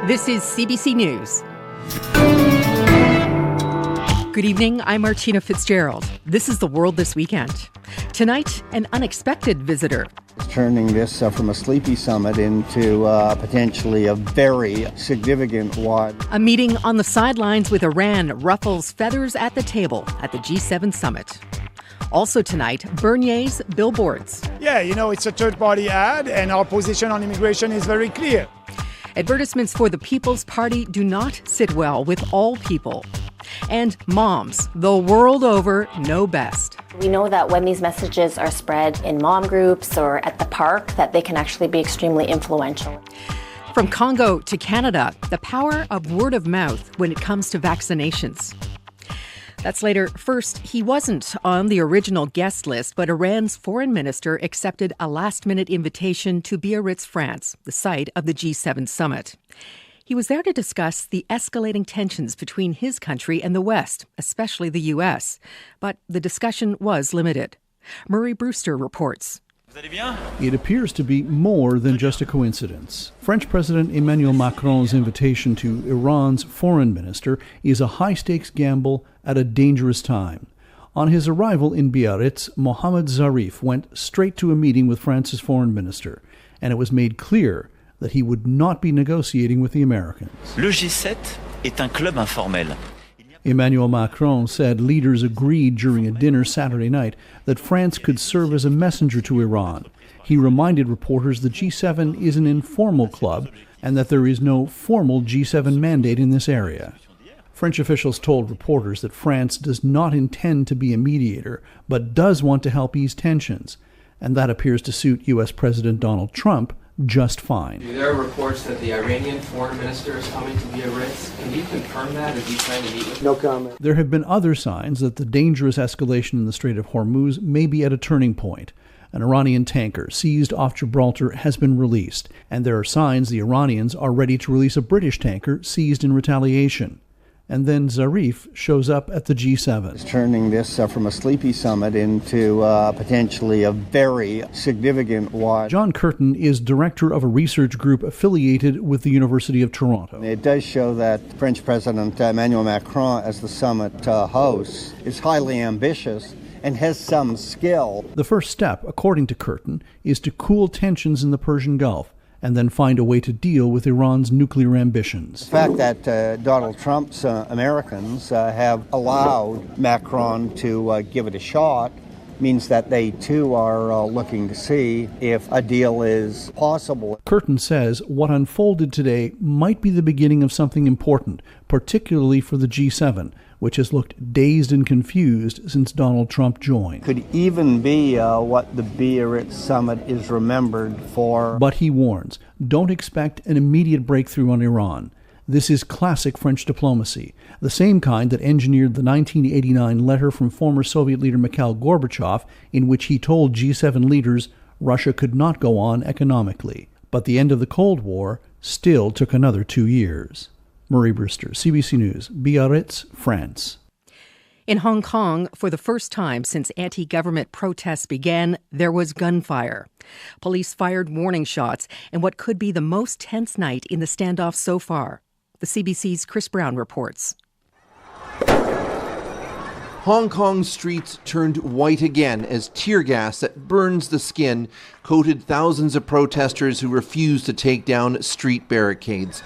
This is CBC News. Good evening, I'm Martina Fitzgerald. This is the world this weekend. Tonight, an unexpected visitor. Turning this from a sleepy summit into potentially a very significant one. A meeting on the sidelines with Iran ruffles feathers at the table at the G7 summit. Also tonight, Bernier's billboards. Yeah, it's a third-party ad, and our position on immigration is very clear. Advertisements for the People's Party do not sit well with all people. And moms, the world over, know best. We know that when these messages are spread in mom groups or at the park, that they can actually be extremely influential. From Congo to Canada, the power of word of mouth when it comes to vaccinations. That's later. First, he wasn't on the original guest list, but Iran's foreign minister accepted a last-minute invitation to Biarritz, France, the site of the G7 summit. He was there to discuss the escalating tensions between his country and the West, especially the U.S. But the discussion was limited. Murray Brewster reports. It appears to be more than just a coincidence. French President Emmanuel Macron's invitation to Iran's foreign minister is a high-stakes gamble at a dangerous time. On his arrival in Biarritz, Mohamed Zarif went straight to a meeting with France's foreign minister, and it was made clear that he would not be negotiating with the Americans. Le G7 est un club informel. Emmanuel Macron said leaders agreed during a dinner Saturday night that France could serve as a messenger to Iran. He reminded reporters the G7 is an informal club and that there is no formal G7 mandate in this area. French officials told reporters that France does not intend to be a mediator, but does want to help ease tensions, and that appears to suit U.S. President Donald Trump just fine. There are reports that the Iranian foreign minister is coming to Biarritz. Can you confirm that? Is he trying to meet with? No comment. There have been other signs that the dangerous escalation in the Strait of Hormuz may be at a turning point. An Iranian tanker seized off Gibraltar has been released, and there are signs the Iranians are ready to release a British tanker seized in retaliation. And then Zarif shows up at the G7. It's turning this from a sleepy summit into potentially a very significant one. John Curtin is director of a research group affiliated with the University of Toronto. It does show that French President Emmanuel Macron, as the summit host, is highly ambitious and has some skill. The first step, according to Curtin, is to cool tensions in the Persian Gulf and then find a way to deal with Iran's nuclear ambitions. The fact that Donald Trump's Americans have allowed Macron to give it a shot means that they too are looking to see if a deal is possible. Curtin says what unfolded today might be the beginning of something important, particularly for the G7, which has looked dazed and confused since Donald Trump joined. Could even be what the Biarritz summit is remembered for. But he warns, don't expect an immediate breakthrough on Iran. This is classic French diplomacy, the same kind that engineered the 1989 letter from former Soviet leader Mikhail Gorbachev, in which he told G7 leaders Russia could not go on economically. But the end of the Cold War still took another 2 years. Murray Brewster, CBC News, Biarritz, France. In Hong Kong, for the first time since anti-government protests began, there was gunfire. Police fired warning shots in what could be the most tense night in the standoff so far. The CBC's Chris Brown reports. Hong Kong's streets turned white again as tear gas that burns the skin coated thousands of protesters who refused to take down street barricades.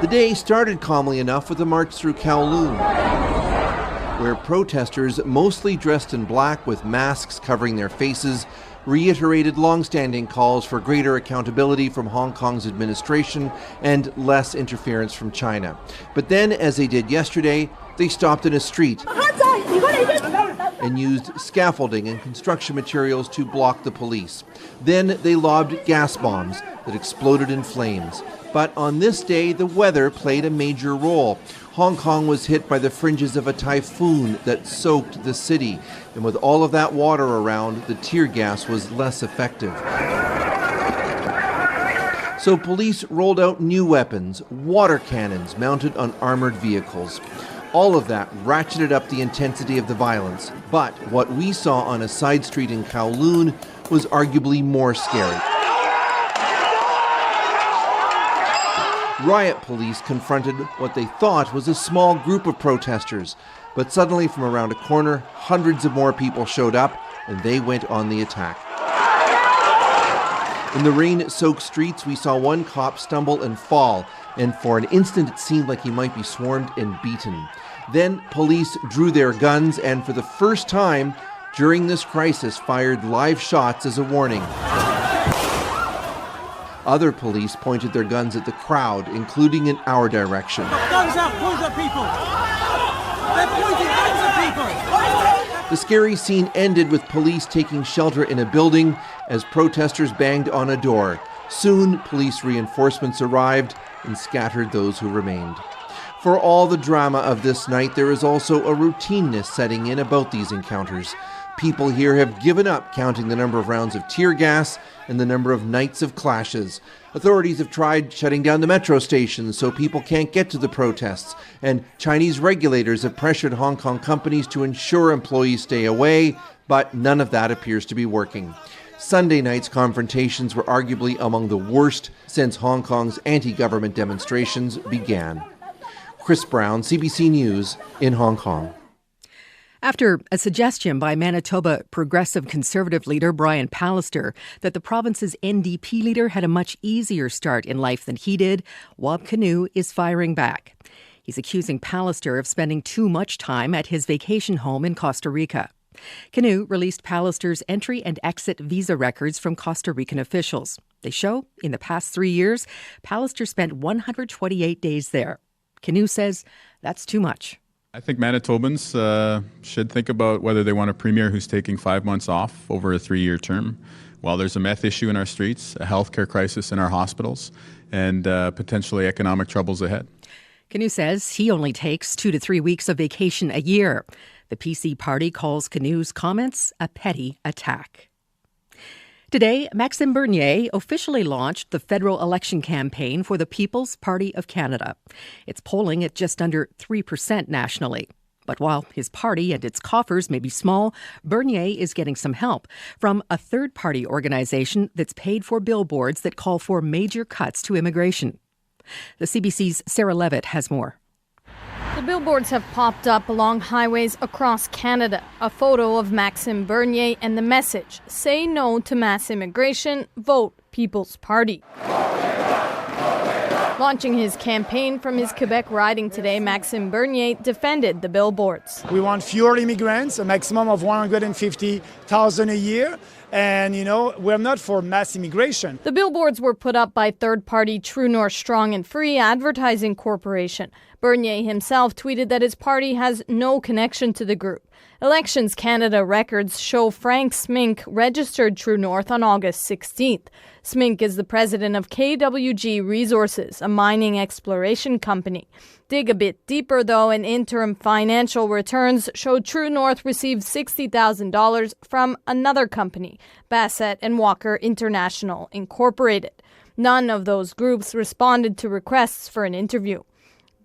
The day started calmly enough with a march through Kowloon, where protesters, mostly dressed in black with masks covering their faces, reiterated long-standing calls for greater accountability from Hong Kong's administration and less interference from China. But then, as they did yesterday, they stopped in a street and used scaffolding and construction materials to block the police. Then they lobbed gas bombs that exploded in flames. But on this day, the weather played a major role. Hong Kong was hit by the fringes of a typhoon that soaked the city. And with all of that water around, the tear gas was less effective. So police rolled out new weapons, water cannons mounted on armored vehicles. All of that ratcheted up the intensity of the violence. But what we saw on a side street in Kowloon was arguably more scary. Riot police confronted what they thought was a small group of protesters. But suddenly, from around a corner, hundreds of more people showed up, and they went on the attack. In the rain-soaked streets, we saw one cop stumble and fall, and for an instant it seemed like he might be swarmed and beaten. Then police drew their guns and, for the first time during this crisis, fired live shots as a warning. Other police pointed their guns at the crowd, including in our direction. Guns up, point at people! They're pointing guns at people! The scary scene ended with police taking shelter in a building as protesters banged on a door. Soon, police reinforcements arrived and scattered those who remained. For all the drama of this night, there is also a routineness setting in about these encounters. People here have given up counting the number of rounds of tear gas and the number of nights of clashes. Authorities have tried shutting down the metro stations so people can't get to the protests, and Chinese regulators have pressured Hong Kong companies to ensure employees stay away, but none of that appears to be working. Sunday night's confrontations were arguably among the worst since Hong Kong's anti-government demonstrations began. Chris Brown, CBC News in Hong Kong. After a suggestion by Manitoba Progressive Conservative leader Brian Pallister that the province's NDP leader had a much easier start in life than he did, Wab Kinew is firing back. He's accusing Pallister of spending too much time at his vacation home in Costa Rica. Kinew released Pallister's entry and exit visa records from Costa Rican officials. They show, in the past 3 years, Pallister spent 128 days there. Kinew says that's too much. I think Manitobans should think about whether they want a premier who's taking 5 months off over a 3-year term. While there's a meth issue in our streets, a healthcare crisis in our hospitals, and potentially economic troubles ahead. Kinew says he only takes 2 to 3 weeks of vacation a year. The PC party calls Kinew's comments a petty attack. Today, Maxime Bernier officially launched the federal election campaign for the People's Party of Canada. It's polling at just under 3% nationally. But while his party and its coffers may be small, Bernier is getting some help from a third-party organization that's paid for billboards that call for major cuts to immigration. The CBC's Sarah Levitt has more. The billboards have popped up along highways across Canada. A photo of Maxime Bernier and the message, "Say no to mass immigration, vote People's Party." Launching his campaign from his Quebec riding today, Maxime Bernier defended the billboards. We want fewer immigrants, a maximum of 150,000 a year. And, we're not for mass immigration. The billboards were put up by third-party True North Strong and Free Advertising Corporation. Bernier himself tweeted that his party has no connection to the group. Elections Canada records show Frank Smink registered True North on August 16th. Smink is the president of KWG Resources, a mining exploration company. Dig a bit deeper, though, and interim financial returns showed True North received $60,000 from another company, Bassett and Walker International Incorporated. None of those groups responded to requests for an interview.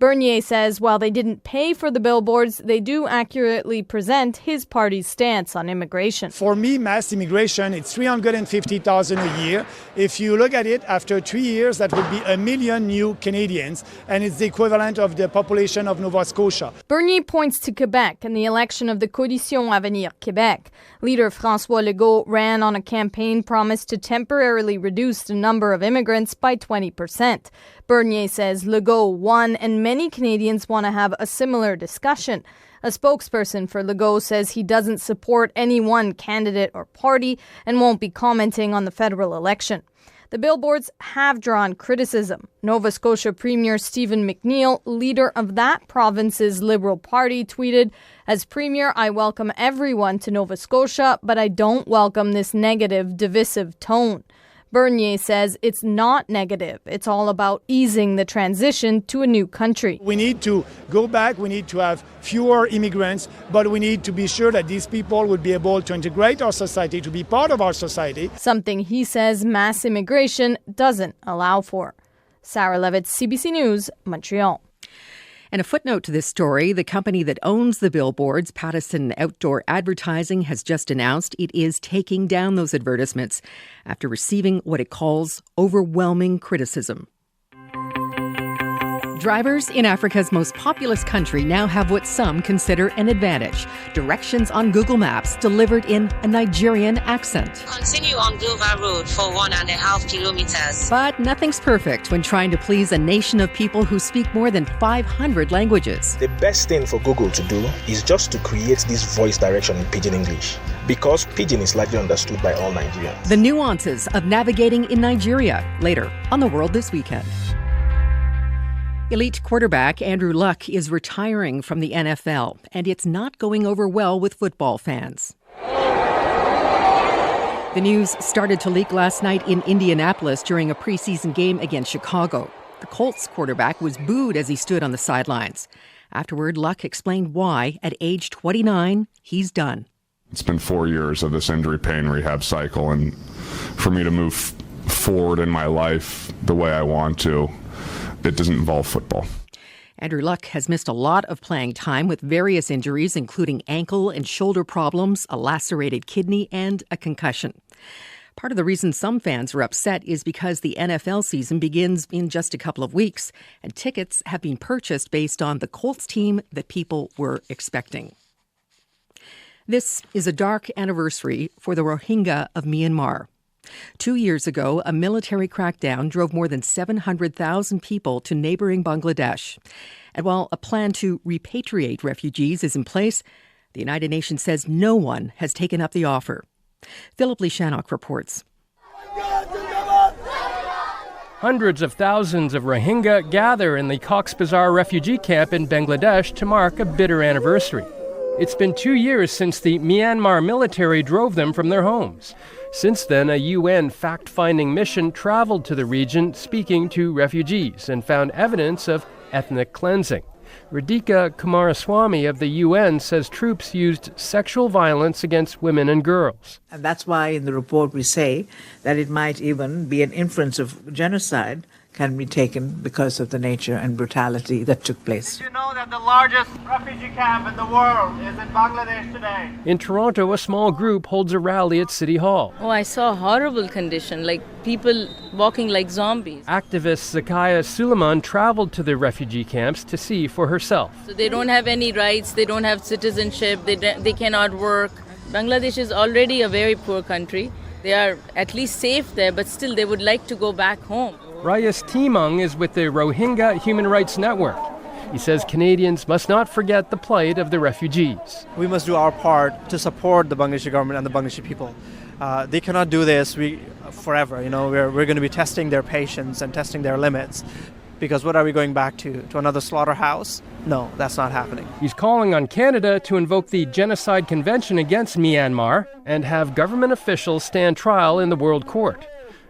Bernier says while they didn't pay for the billboards, they do accurately present his party's stance on immigration. For me, mass immigration, it's 350,000 a year. If you look at it, after 3 years, that would be 1 million new Canadians, and it's the equivalent of the population of Nova Scotia. Bernier points to Quebec and the election of the Coalition Avenir Québec. Leader François Legault ran on a campaign promise to temporarily reduce the number of immigrants by 20%. Bernier says Legault won, and many Canadians want to have a similar discussion. A spokesperson for Legault says he doesn't support any one candidate or party and won't be commenting on the federal election. The billboards have drawn criticism. Nova Scotia Premier Stephen McNeil, leader of that province's Liberal Party, tweeted, "As Premier, I welcome everyone to Nova Scotia, but I don't welcome this negative, divisive tone." Bernier says it's not negative. It's all about easing the transition to a new country. We need to go back. We need to have fewer immigrants, but we need to be sure that these people would be able to integrate our society, to be part of our society. Something he says mass immigration doesn't allow for. Sarah Levitt, CBC News, Montreal. And a footnote to this story, the company that owns the billboards, Pattison Outdoor Advertising, has just announced it is taking down those advertisements after receiving what it calls overwhelming criticism. Drivers in Africa's most populous country now have what some consider an advantage. Directions on Google Maps delivered in a Nigerian accent. Continue on Dover Road for 1.5 kilometers. But nothing's perfect when trying to please a nation of people who speak more than 500 languages. The best thing for Google to do is just to create this voice direction in Pidgin English, because Pidgin is likely understood by all Nigerians. The nuances of navigating in Nigeria, later on The World This Weekend. Elite quarterback Andrew Luck is retiring from the NFL, and it's not going over well with football fans. The news started to leak last night in Indianapolis during a preseason game against Chicago. The Colts quarterback was booed as he stood on the sidelines. Afterward, Luck explained why, at age 29, he's done. It's been 4 years of this injury pain rehab cycle, and for me to move forward in my life the way I want to, it doesn't involve football. Andrew Luck has missed a lot of playing time with various injuries, including ankle and shoulder problems, a lacerated kidney, and a concussion. Part of the reason some fans are upset is because the NFL season begins in just a couple of weeks, and tickets have been purchased based on the Colts team that people were expecting. This is a dark anniversary for the Rohingya of Myanmar. 2 years ago, a military crackdown drove more than 700,000 people to neighboring Bangladesh. And while a plan to repatriate refugees is in place, the United Nations says no one has taken up the offer. Philip Lishanok reports. Hundreds of thousands of Rohingya gather in the Cox's Bazar refugee camp in Bangladesh to mark a bitter anniversary. It's been 2 years since the Myanmar military drove them from their homes. Since then, a UN fact-finding mission traveled to the region speaking to refugees and found evidence of ethnic cleansing. Radhika Kumaraswamy of the UN says troops used sexual violence against women and girls. And that's why in the report we say that it might even be an inference of genocide can be taken because of the nature and brutality that took place. Did you know that the largest refugee camp in the world is in Bangladesh today? In Toronto, a small group holds a rally at City Hall. Oh, I saw a horrible condition, like people walking like zombies. Activist Zakaya Suleiman traveled to the refugee camps to see for herself. So they don't have any rights, they don't have citizenship, they cannot work. Bangladesh is already a very poor country. They are at least safe there, but still they would like to go back home. Rayas Timang is with the Rohingya Human Rights Network. He says Canadians must not forget the plight of the refugees. We must do our part to support the Bangladeshi government and the Bangladeshi people. They cannot do this forever. You know, we're going to be testing their patience and testing their limits. Because what are we going back to? To another slaughterhouse? No, that's not happening. He's calling on Canada to invoke the Genocide Convention against Myanmar and have government officials stand trial in the World Court.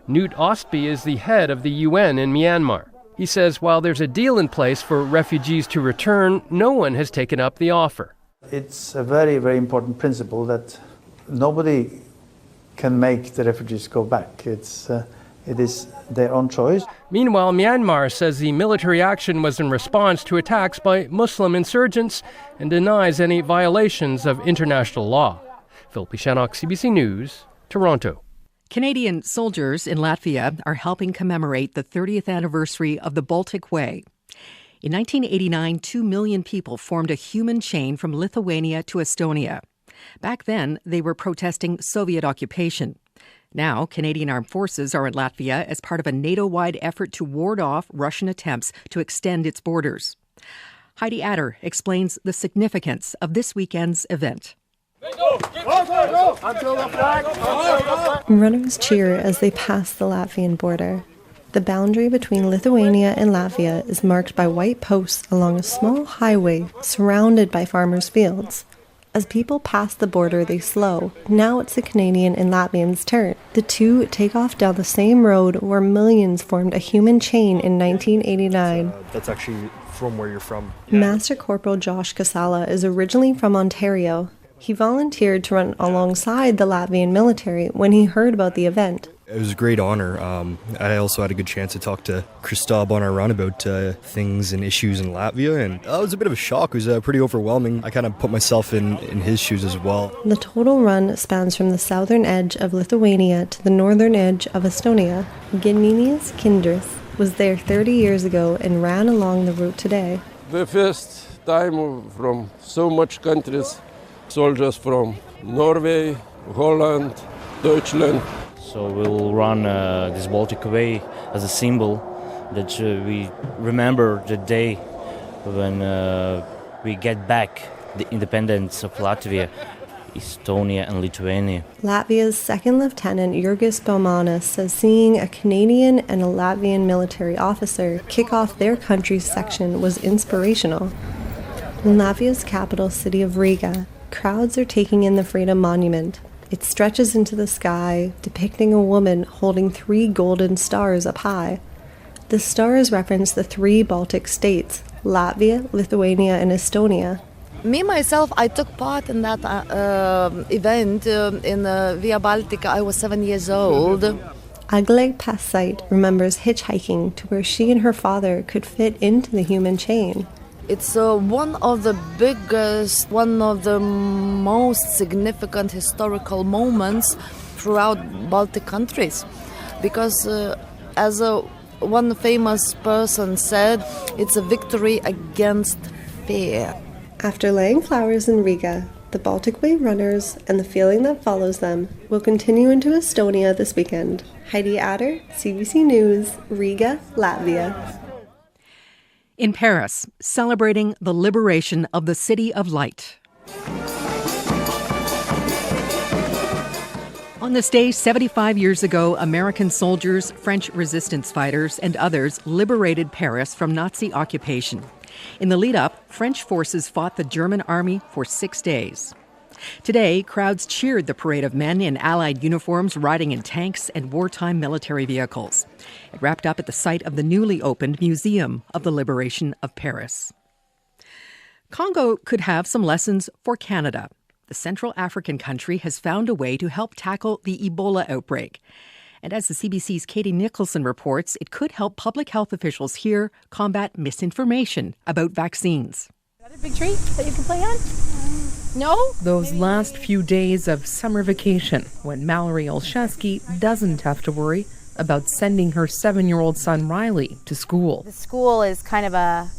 Knut Ostby is the head of the UN in Myanmar. He says while there's a deal in place for refugees to return, no one has taken up the offer. It's a very, very important principle that nobody can make the refugees go back. It is their own choice. Meanwhile, Myanmar says the military action was in response to attacks by Muslim insurgents and denies any violations of international law. Philip Lishanok, CBC News, Toronto. Canadian soldiers in Latvia are helping commemorate the 30th anniversary of the Baltic Way. In 1989, 2 million people formed a human chain from Lithuania to Estonia. Back then, they were protesting Soviet occupation. Now, Canadian armed forces are in Latvia as part of a NATO-wide effort to ward off Russian attempts to extend its borders. Heidi Adder explains the significance of this weekend's event. Runners cheer as they pass the Latvian border. The boundary between Lithuania and Latvia is marked by white posts along a small highway surrounded by farmers' fields. As people pass the border, they slow. Now it's the Canadian and Latvians' turn. The two take off down the same road where millions formed a human chain in 1989. That's actually from where you're from. Master Corporal Josh Casala is originally from Ontario. He volunteered to run alongside the Latvian military when he heard about the event. It was a great honor. I also had a good chance to talk to Christob on our run about things and issues in Latvia, and it was a bit of a shock. It was pretty overwhelming. I kind of put myself in his shoes as well. The total run spans from the southern edge of Lithuania to the northern edge of Estonia. Geninius Kindris, was there 30 years ago and ran along the route today. The first time from so much countries, soldiers from Norway, Holland, Deutschland. So we'll run this Baltic Way as a symbol that we remember the day when we get back the independence of Latvia, Estonia and Lithuania. Latvia's Second Lieutenant Jurgis Baumanis says seeing a Canadian and a Latvian military officer kick off their country's section was inspirational. In Latvia's capital city of Riga, crowds are taking in the Freedom Monument. It stretches into the sky, depicting a woman holding 3 golden stars up high. The stars reference the 3 Baltic states, Latvia, Lithuania, and Estonia. Me, myself, I took part in that event in Via Baltica. I was 7 years old. Agle Passite remembers hitchhiking to where she and her father could fit into the human chain. It's one of the biggest, one of the most significant historical moments throughout Baltic countries. Because as one famous person said, it's a victory against fear. After laying flowers in Riga, the Baltic Way runners and the feeling that follows them will continue into Estonia this weekend. Heidi Adder, CBC News, Riga, Latvia. In Paris, celebrating the liberation of the City of Light. On this day, 75 years ago, American soldiers, French resistance fighters, and others liberated Paris from Nazi occupation. In the lead-up, French forces fought the German army for 6 days. Today, crowds cheered the parade of men in Allied uniforms riding in tanks and wartime military vehicles. It wrapped up at the site of the newly opened Museum of the Liberation of Paris. Congo could have some lessons for Canada. The Central African country has found a way to help tackle the Ebola outbreak. And as the CBC's Katie Nicholson reports, it could help public health officials here combat misinformation about vaccines. Is that a big tree that you can play on? No? Those last few days of summer vacation, when Mallory Olszewski doesn't have to worry about sending her 7-year-old son Riley to school. The school is kind of a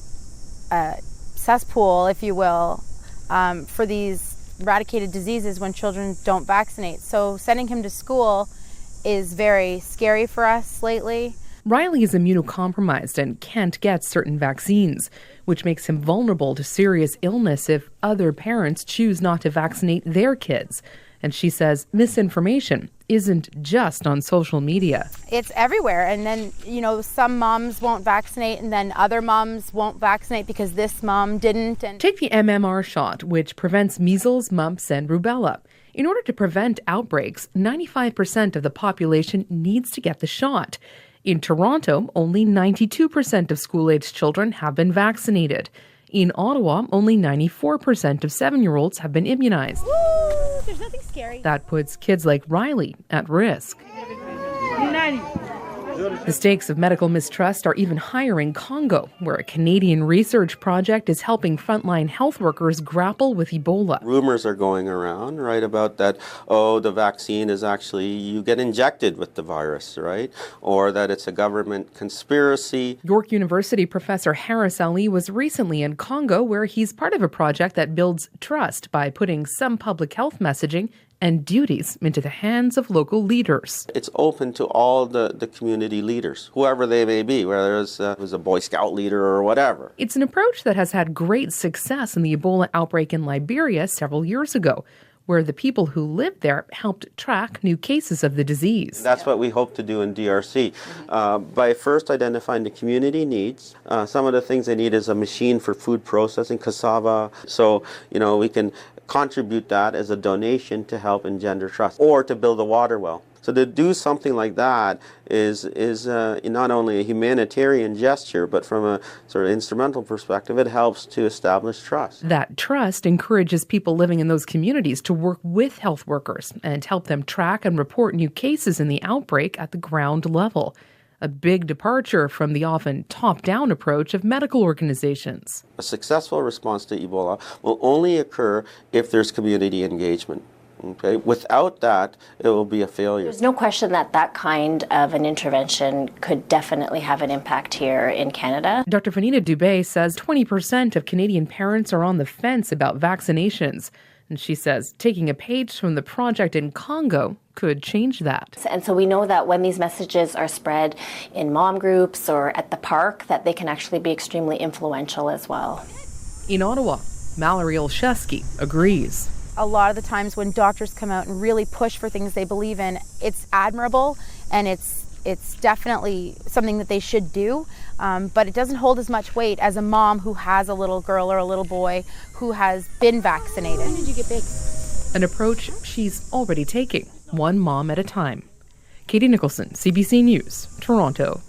cesspool, if you will, for these eradicated diseases when children don't vaccinate. So sending him to school is very scary for us lately. Riley is immunocompromised and can't get certain vaccines, which makes him vulnerable to serious illness if other parents choose not to vaccinate their kids. And she says misinformation isn't just on social media. It's everywhere. And then, some moms won't vaccinate and then other moms won't vaccinate because this mom didn't. And take the MMR shot, which prevents measles, mumps, and rubella. In order to prevent outbreaks, 95% of the population needs to get the shot. In Toronto, only 92% of school-aged children have been vaccinated. In Ottawa, only 94% of 7-year-olds have been immunized. Woo! There's nothing scary. That puts kids like Riley at risk. The stakes of medical mistrust are even higher in Congo, where a Canadian research project is helping frontline health workers grapple with Ebola. Rumors are going around, right, about that, the vaccine is actually, you get injected with the virus, right? Or that it's a government conspiracy. York University professor Harris Ali was recently in Congo, where he's part of a project that builds trust by putting some public health messaging and duties into the hands of local leaders. It's open to all the community leaders, whoever they may be, whether it was a Boy Scout leader or whatever. It's an approach that has had great success in the Ebola outbreak in Liberia several years ago, where the people who lived there helped track new cases of the disease. That's what we hope to do in DRC. By first identifying the community needs, some of the things they need is a machine for food processing, cassava, so we can contribute that as a donation to help engender trust or to build a water well. So to do something like that is not only a humanitarian gesture, but from a sort of instrumental perspective, it helps to establish trust. That trust encourages people living in those communities to work with health workers and help them track and report new cases in the outbreak at the ground level. A big departure from the often top-down approach of medical organizations. A successful response to Ebola will only occur if there's community engagement. Okay? Without that, it will be a failure. There's no question that that kind of an intervention could definitely have an impact here in Canada. Dr. Vanita Dubé says 20% of Canadian parents are on the fence about vaccinations. And she says taking a page from the project in Congo could change that. And so we know that when these messages are spread in mom groups or at the park, that they can actually be extremely influential as well. In Ottawa, Mallory Olszewski agrees. A lot of the times when doctors come out and really push for things they believe in, it's admirable and it's definitely something that they should do, but it doesn't hold as much weight as a mom who has a little girl or a little boy who has been vaccinated. When did you get big? An approach she's already taking, one mom at a time. Katie Nicholson, CBC News, Toronto.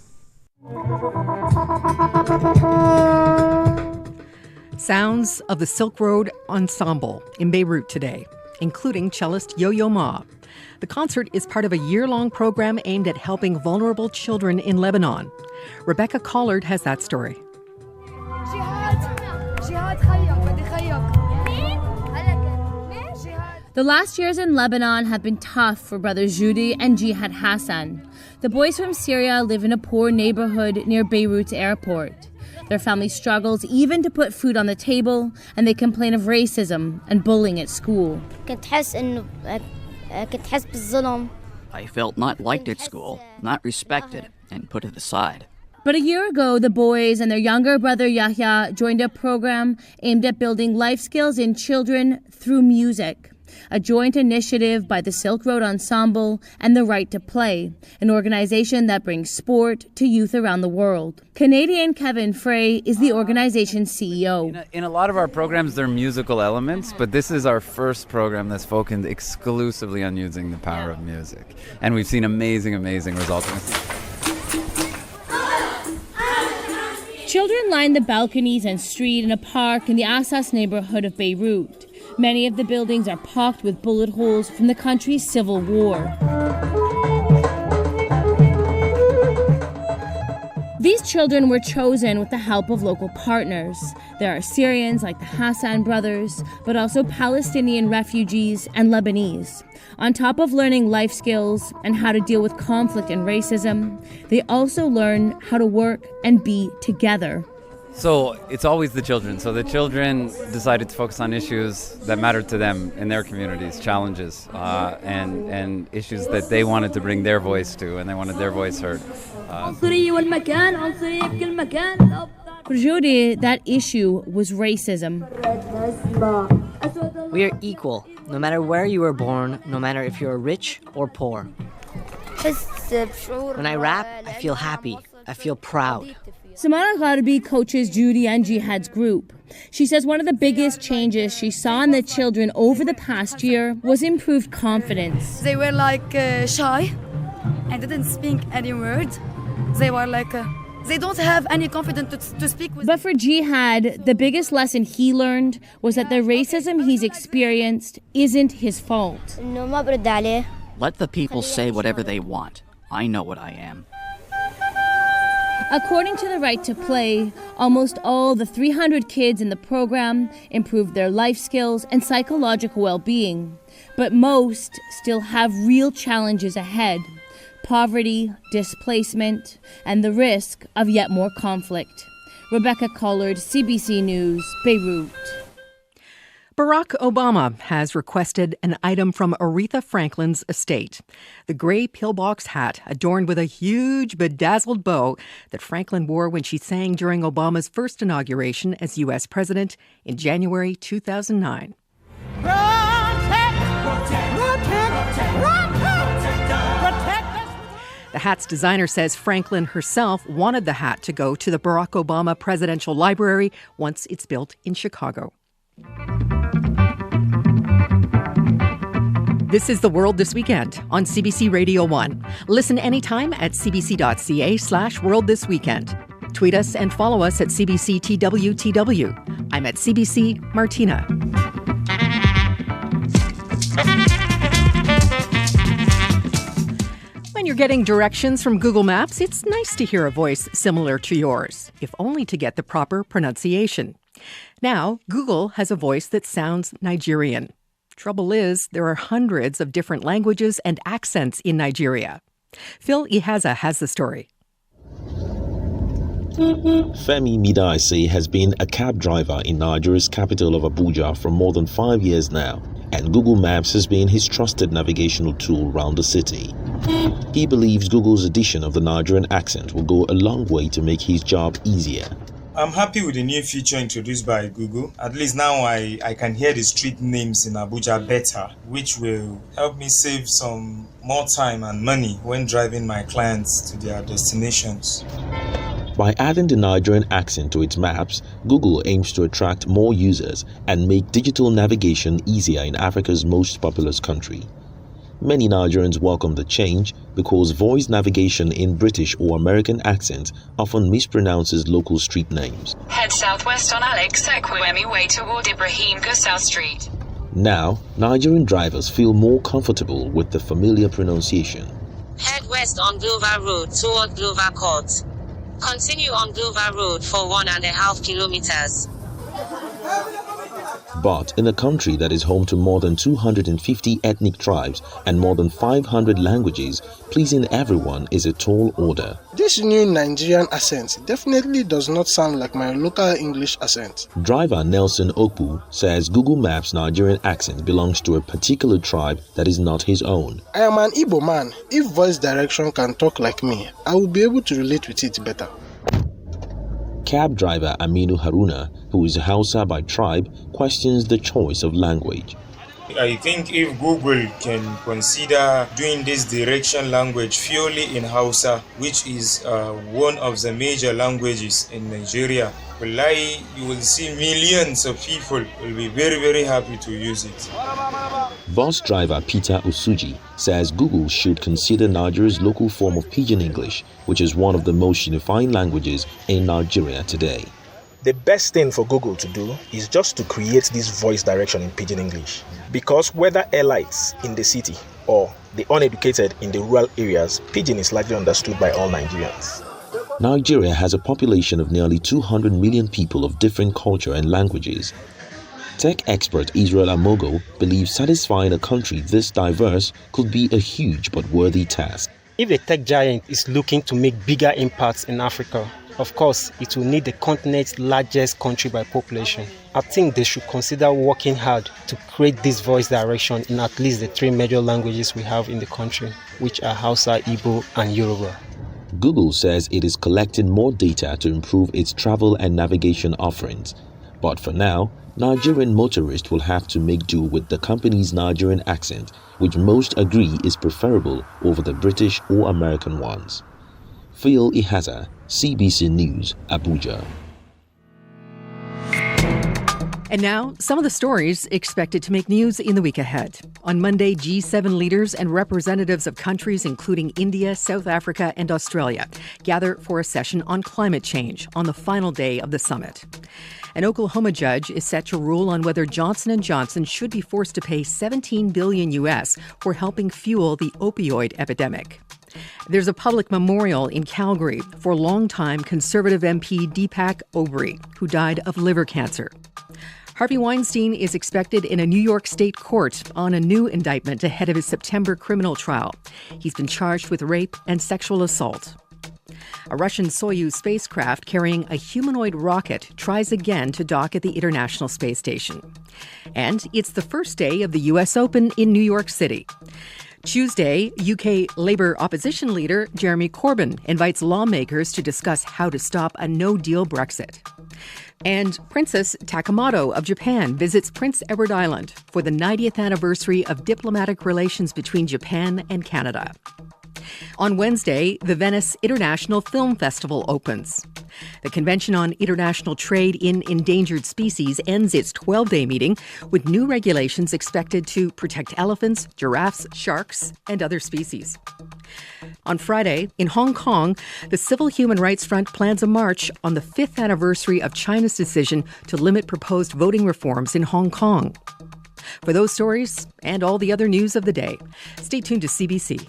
Sounds of the Silk Road Ensemble in Beirut today, including cellist Yo-Yo Ma. The concert is part of a year-long program aimed at helping vulnerable children in Lebanon. Rebecca Collard has that story. The last years in Lebanon have been tough for brothers Judy and Jihad Hassan. The boys from Syria live in a poor neighborhood near Beirut's airport. Their family struggles even to put food on the table, and they complain of racism and bullying at school. I felt not liked at school, not respected, and put it aside. But a year ago, the boys and their younger brother Yahya joined a program aimed at building life skills in children through music. A joint initiative by the Silk Road Ensemble and The Right to Play, an organization that brings sport to youth around the world. Canadian Kevin Frey is the organization's CEO. In a lot of our programs, there are musical elements, but this is our first program that's focused exclusively on using the power of music. And we've seen amazing results. Children line the balconies and street in a park in the Assas neighborhood of Beirut. Many of the buildings are pocked with bullet holes from the country's civil war. These children were chosen with the help of local partners. There are Syrians like the Hassan brothers, but also Palestinian refugees and Lebanese. On top of learning life skills and how to deal with conflict and racism, they also learn how to work and be together. So it's always the children. So the children decided to focus on issues that mattered to them in their communities, challenges, and issues that they wanted to bring their voice to, and they wanted their voice heard. For Judy, that issue was racism. We are equal, no matter where you were born, no matter if you're rich or poor. When I rap, I feel happy. I feel proud. Samara Gharbi coaches Judy and Jihad's group. She says one of the biggest changes she saw in the children over the past year was improved confidence. They were shy and didn't speak any words. They were they don't have any confidence to speak with. But for Jihad, the biggest lesson he learned was that the racism he's experienced isn't his fault. Let the people say whatever they want. I know what I am. According to The Right to Play, almost all the 300 kids in the program improved their life skills and psychological well-being. But most still have real challenges ahead: poverty, displacement, and the risk of yet more conflict. Rebecca Collard, CBC News, Beirut. Barack Obama has requested an item from Aretha Franklin's estate. The gray pillbox hat adorned with a huge bedazzled bow that Franklin wore when she sang during Obama's first inauguration as U.S. president in January 2009. The hat's designer says Franklin herself wanted the hat to go to the Barack Obama Presidential Library once it's built in Chicago. This is The World This Weekend on CBC Radio 1. Listen anytime at cbc.ca/World This Weekend. Tweet us and follow us at CBCTWTW. I'm at CBC Martina. When you're getting directions from Google Maps, it's nice to hear a voice similar to yours, if only to get the proper pronunciation. Now, Google has a voice that sounds Nigerian. Trouble is, there are hundreds of different languages and accents in Nigeria. Phil Ihaza has the story. Femi Midaise has been a cab driver in Nigeria's capital of Abuja for more than 5 years now, and Google Maps has been his trusted navigational tool around the city. He believes Google's addition of the Nigerian accent will go a long way to make his job easier. I'm happy with the new feature introduced by Google. At least now I can hear the street names in Abuja better, which will help me save some more time and money when driving my clients to their destinations. By adding the Nigerian accent to its maps, Google aims to attract more users and make digital navigation easier in Africa's most populous country. Many Nigerians welcome the change because voice navigation in British or American accents often mispronounces local street names. Head southwest on Alex Ekwemi way toward Ibrahim Gusau Street. Now, Nigerian drivers feel more comfortable with the familiar pronunciation. Head west on Dover Road toward Dover Court. Continue on Dover Road for 1.5 kilometers. But in a country that is home to more than 250 ethnic tribes and more than 500 languages, pleasing everyone is a tall order. This new Nigerian accent definitely does not sound like my local English accent. Driver Nelson Okpu says Google Maps' Nigerian accent belongs to a particular tribe that is not his own. I am an Igbo man. If voice direction can talk like me, I will be able to relate with it better. Cab driver Aminu Haruna, who is Hausa by tribe, questions the choice of language. I think if Google can consider doing this direction language purely in Hausa, which is one of the major languages in Nigeria, you will see millions of people will be very, very happy to use it. Bus driver Peter Usuji says Google should consider Nigeria's local form of Pidgin English, which is one of the most unifying languages in Nigeria today. The best thing for Google to do is just to create this voice direction in Pidgin English. Because whether elites in the city or the uneducated in the rural areas, Pidgin is likely understood by all Nigerians. Nigeria has a population of nearly 200 million people of different culture and languages. Tech expert Israel Amogo believes satisfying a country this diverse could be a huge but worthy task. If a tech giant is looking to make bigger impacts in Africa, of course, it will need the continent's largest country by population. I think they should consider working hard to create this voice direction in at least the 3 major languages we have in the country, which are Hausa, Igbo, and Yoruba. Google says it is collecting more data to improve its travel and navigation offerings. But for now, Nigerian motorists will have to make do with the company's Nigerian accent, which most agree is preferable over the British or American ones. Phil Ihaza, CBC News, Abuja. And now, some of the stories expected to make news in the week ahead. On Monday, G7 leaders and representatives of countries including India, South Africa, and Australia gather for a session on climate change on the final day of the summit. An Oklahoma judge is set to rule on whether Johnson & Johnson should be forced to pay $17 billion US for helping fuel the opioid epidemic. There's a public memorial in Calgary for longtime Conservative MP Deepak Obri, who died of liver cancer. Harvey Weinstein is expected in a New York state court on a new indictment ahead of his September criminal trial. He's been charged with rape and sexual assault. A Russian Soyuz spacecraft carrying a humanoid rocket tries again to dock at the International Space Station. And it's the first day of the U.S. Open in New York City. Tuesday, UK Labour opposition leader Jeremy Corbyn invites lawmakers to discuss how to stop a no-deal Brexit. And Princess Takamoto of Japan visits Prince Edward Island for the 90th anniversary of diplomatic relations between Japan and Canada. On Wednesday, the Venice International Film Festival opens. The Convention on International Trade in Endangered Species ends its 12-day meeting with new regulations expected to protect elephants, giraffes, sharks, and other species. On Friday, in Hong Kong, the Civil Human Rights Front plans a march on the 5th anniversary of China's decision to limit proposed voting reforms in Hong Kong. For those stories and all the other news of the day, stay tuned to CBC.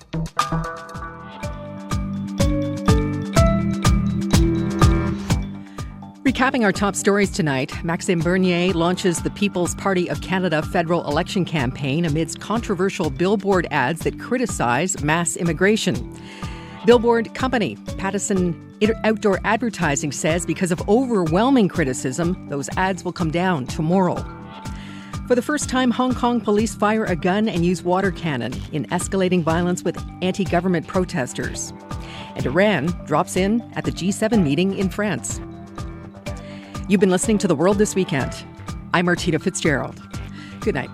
Recapping our top stories tonight, Maxime Bernier launches the People's Party of Canada federal election campaign amidst controversial billboard ads that criticize mass immigration. Billboard company Pattison Outdoor Advertising says because of overwhelming criticism, those ads will come down tomorrow. For the first time, Hong Kong police fire a gun and use water cannon in escalating violence with anti-government protesters. And Iran drops in at the G7 meeting in France. You've been listening to The World This Weekend. I'm Martina Fitzgerald. Good night.